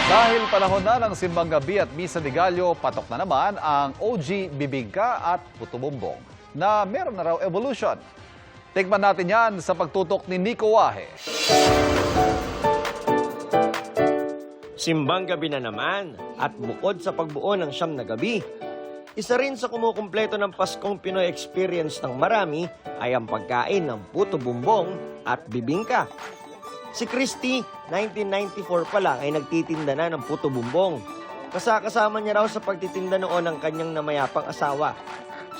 Dahil panahon na ng simbang gabi at misa de Gallo, patok na naman ang OG bibingka at puto bumbong na meron na raw evolution. Tikman natin yan sa pagtutok ni Nico Wahe. Simbang gabi na naman at bukod sa pagbuo ng siyam na gabi, isa rin sa kumukumpleto ng Paskong Pinoy experience ng marami ay ang pagkain ng puto bumbong at bibingka. Si Christy, 1994 pa lang ay nagtitinda na ng puto bumbong. Kasama niya raw sa pagtitinda noon ng kanyang namayapang asawa.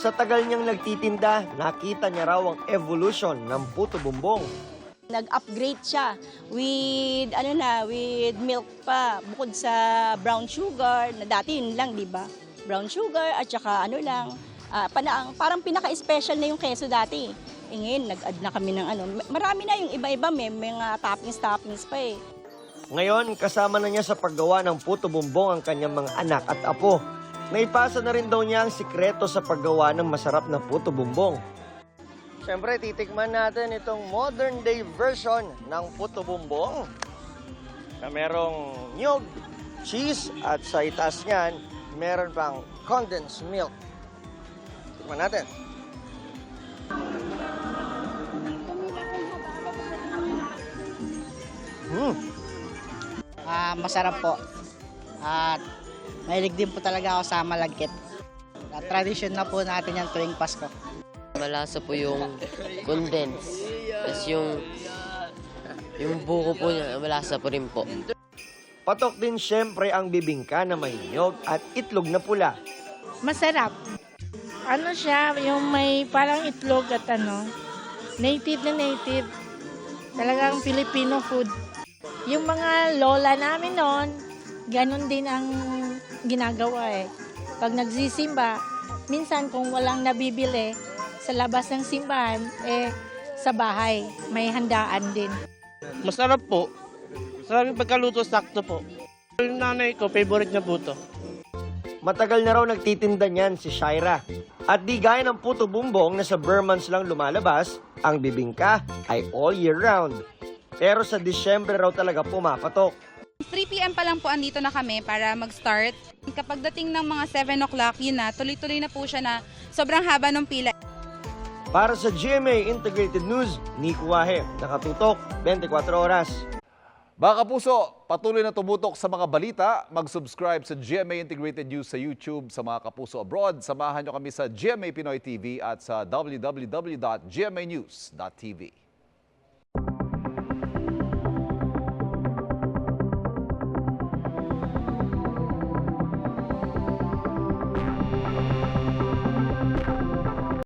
Sa tagal niyang nagtitinda, nakita niya raw ang evolution ng puto bumbong. Nag-upgrade siya with with milk pa bukod sa brown sugar na dati yun lang, 'di ba? Brown sugar at saka parang pinaka-special na yung keso dati. Ngayon nag-add na kami ng marami na yung iba-iba, may mga toppings pa eh. Ngayon, kasama na niya sa paggawa ng puto bumbong ang kanyang mga anak at apo. Naipasa na rin daw niya ang sikreto sa paggawa ng masarap na puto bumbong. Siyempre, titikman natin itong modern day version ng puto bumbong na merong nyug, cheese, at sa itaas niyan, meron pang condensed milk. Tikman natin. Masarap po. At mahilig din po talaga ako sa malagkit. Tradition na po natin yan tuwing Pasko. Malasa po yung condense. Tapos yung buko po niya, malasa po rin po. Patok din siyempre ang bibingka na may niyog at itlog na pula. Masarap. Ano siya, yung may parang itlog at native na native. Talagang Filipino food. Yung mga lola namin noon, ganun din ang ginagawa eh. Pag nagsisimba, minsan kung walang nabibili sa labas ng simbahan, sa bahay, may handaan din. Masarap po. Masarap yung pagkaluto, sakto po. Yung nanay ko, favorite niya po ito. Matagal na raw nagtitinda niyan si Shaira. At di gaya ng puto bumbong na sa Burmans lang lumalabas, ang bibingka ay all year round. Pero sa Disyembre raw talaga pumapatok. 3 p.m. pa lang po andito na kami para mag-start. Kapag dating ng mga 7 o'clock, yun na, tuloy-tuloy na po siya na sobrang haba ng pila. Para sa GMA Integrated News, Nico Wahe, nakatutok 24 oras. Mga kapuso, patuloy na tumutok sa mga balita. Mag-subscribe sa GMA Integrated News sa YouTube. Sa mga kapuso abroad, samahan nyo kami sa GMA Pinoy TV at sa www.gmanews.tv.